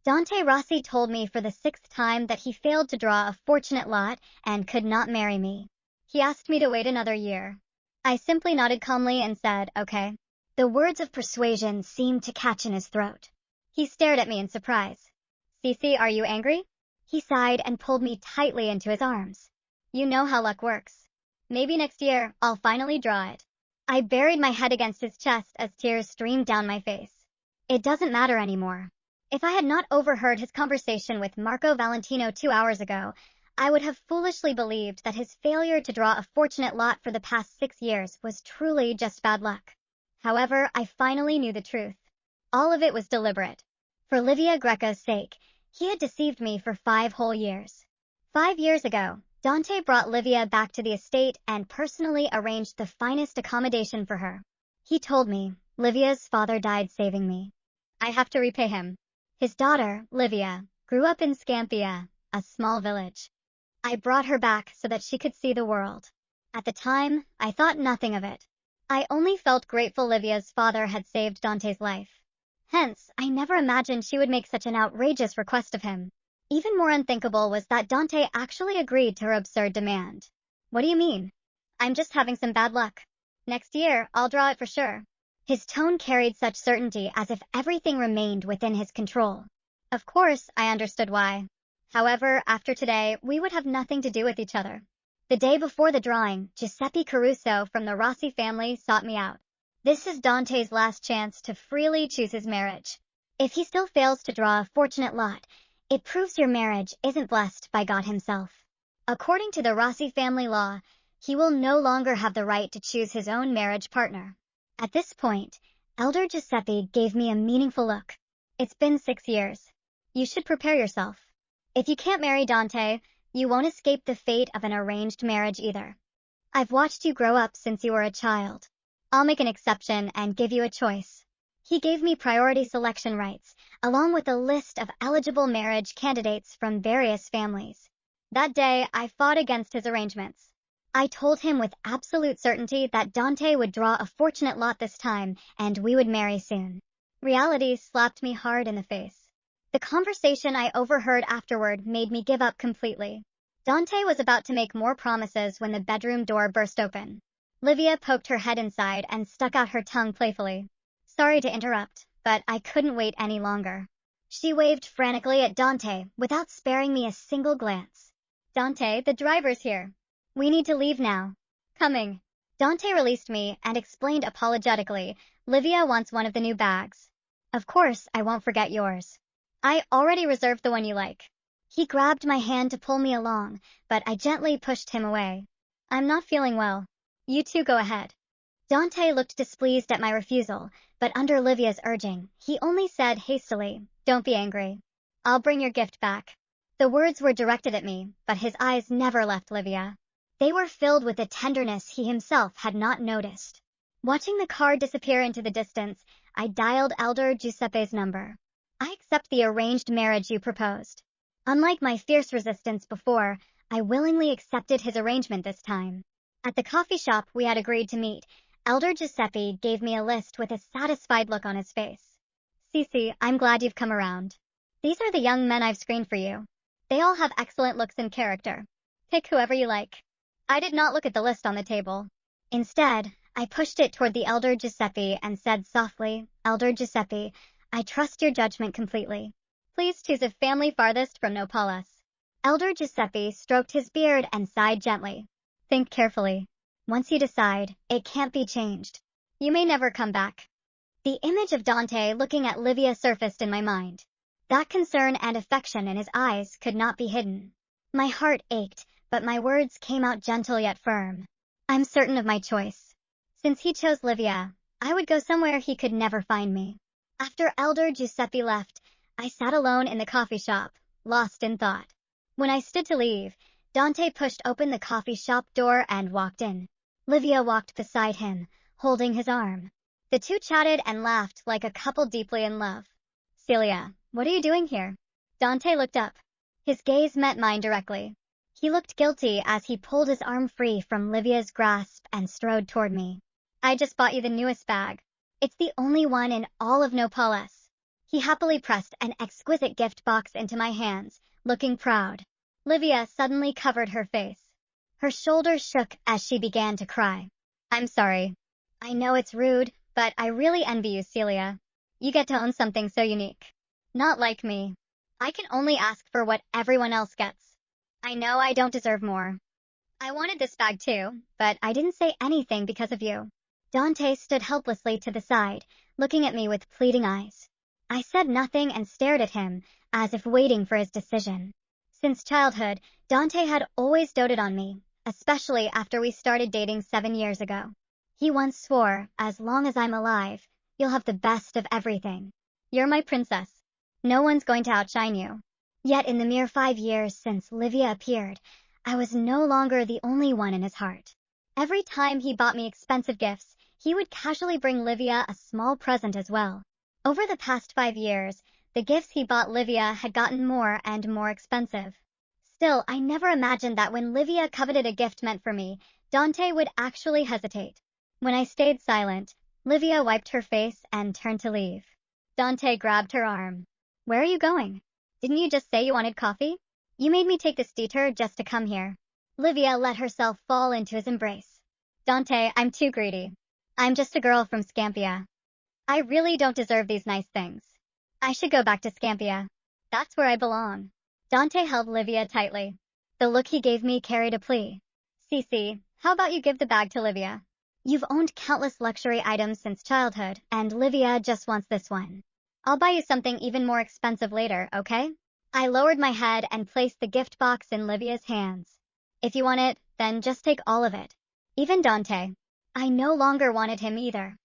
Dante Rossi told me for the sixth time that he failed to draw a fortunate lot and could not marry me. He asked me to wait another year. I simply nodded calmly and said, okay. The words of persuasion seemed to catch in his throat. He stared at me in surprise. Cece, are you angry? He sighed and pulled me tightly into his arms. You know how luck works. Maybe next year, I'll finally draw it. I buried my head against his chest as tears streamed down my face. It doesn't matter anymore. If I had not overheard his conversation with Marco Valentino 2 hours ago, I would have foolishly believed that his failure to draw a fortunate lot for the past 6 years was truly just bad luck. However, I finally knew the truth. All of it was deliberate. For Livia Greco's sake, he had deceived me for 5 whole years. 5 years ago, Dante brought Livia back to the estate and personally arranged the finest accommodation for her. He told me, Livia's father died saving me. I have to repay him. His daughter, Livia, grew up in Scampia, a small village. I brought her back so that she could see the world. At the time, I thought nothing of it. I only felt grateful Livia's father had saved Dante's life. Hence, I never imagined she would make such an outrageous request of him. Even more unthinkable was that Dante actually agreed to her absurd demand. What do you mean? I'm just having some bad luck. Next year, I'll draw it for sure. His tone carried such certainty as if everything remained within his control. Of course, I understood why. However, after today, we would have nothing to do with each other. The day before the drawing, Giuseppe Caruso from the Rossi family sought me out. This is Dante's last chance to freely choose his marriage. If he still fails to draw a fortunate lot, it proves your marriage isn't blessed by God himself. According to the Rossi family law, he will no longer have the right to choose his own marriage partner. At this point, Elder Giuseppe gave me a meaningful look. It's been 6 years. You should prepare yourself. If you can't marry Dante, you won't escape the fate of an arranged marriage either. I've watched you grow up since you were a child. I'll make an exception and give you a choice. He gave me priority selection rights, along with a list of eligible marriage candidates from various families. That day, I fought against his arrangements. I told him with absolute certainty that Dante would draw a fortunate lot this time, and we would marry soon. Reality slapped me hard in the face. The conversation I overheard afterward made me give up completely. Dante was about to make more promises when the bedroom door burst open. Livia poked her head inside and stuck out her tongue playfully. Sorry to interrupt, but I couldn't wait any longer. She waved frantically at Dante without sparing me a single glance. Dante, the driver's here. We need to leave now. Coming. Dante released me and explained apologetically, Livia wants one of the new bags. Of course, I won't forget yours. I already reserved the one you like. He grabbed my hand to pull me along, but I gently pushed him away. I'm not feeling well. You two go ahead. Dante looked displeased at my refusal, but under Livia's urging, he only said hastily, Don't be angry. I'll bring your gift back. The words were directed at me, but his eyes never left Livia. They were filled with a tenderness he himself had not noticed. Watching the car disappear into the distance, I dialed Elder Giuseppe's number. I accept the arranged marriage you proposed. Unlike my fierce resistance before, I willingly accepted his arrangement this time. At the coffee shop we had agreed to meet, Elder Giuseppe gave me a list with a satisfied look on his face. Cece, I'm glad you've come around. These are the young men I've screened for you. They all have excellent looks and character. Pick whoever you like. I did not look at the list on the table. Instead, I pushed it toward the Elder Giuseppe and said softly, Elder Giuseppe, I trust your judgment completely. Please choose a family farthest from Nopalas. Elder Giuseppe stroked his beard and sighed gently. Think carefully. Once you decide, it can't be changed. You may never come back. The image of Dante looking at Livia surfaced in my mind. That concern and affection in his eyes could not be hidden. My heart ached, but my words came out gentle yet firm. I'm certain of my choice. Since he chose Livia, I would go somewhere he could never find me. After Elder Giuseppe left, I sat alone in the coffee shop, lost in thought. When I stood to leave, Dante pushed open the coffee shop door and walked in. Livia walked beside him, holding his arm. The two chatted and laughed like a couple deeply in love. Celia, what are you doing here? Dante looked up. His gaze met mine directly. He looked guilty as he pulled his arm free from Livia's grasp and strode toward me. I just bought you the newest bag. It's the only one in all of Nopalas. He happily pressed an exquisite gift box into my hands, looking proud. Livia suddenly covered her face. Her shoulders shook as she began to cry. I'm sorry. I know it's rude, but I really envy you, Celia. You get to own something so unique. Not like me. I can only ask for what everyone else gets. I know I don't deserve more. I wanted this bag too, but I didn't say anything because of you. Dante stood helplessly to the side, looking at me with pleading eyes. I said nothing and stared at him, as if waiting for his decision. Since childhood, Dante had always doted on me, especially after we started dating 7 years ago. He once swore, as long as I'm alive, you'll have the best of everything. You're my princess. No one's going to outshine you. Yet in the mere 5 years since Livia appeared, I was no longer the only one in his heart. Every time he bought me expensive gifts, he would casually bring Livia a small present as well. Over the past 5 years, the gifts he bought Livia had gotten more and more expensive. Still, I never imagined that when Livia coveted a gift meant for me, Dante would actually hesitate. When I stayed silent, Livia wiped her face and turned to leave. Dante grabbed her arm. Where are you going? Didn't you just say you wanted coffee? You made me take this detour just to come here. Livia let herself fall into his embrace. Dante, I'm too greedy. I'm just a girl from Scampia. I really don't deserve these nice things. I should go back to Scampia. That's where I belong. Dante held Livia tightly. The look he gave me carried a plea. Cece, how about you give the bag to Livia? You've owned countless luxury items since childhood, and Livia just wants this one. I'll buy you something even more expensive later, okay? I lowered my head and placed the gift box in Livia's hands. If you want it, then just take all of it. Even Dante. I no longer wanted him either.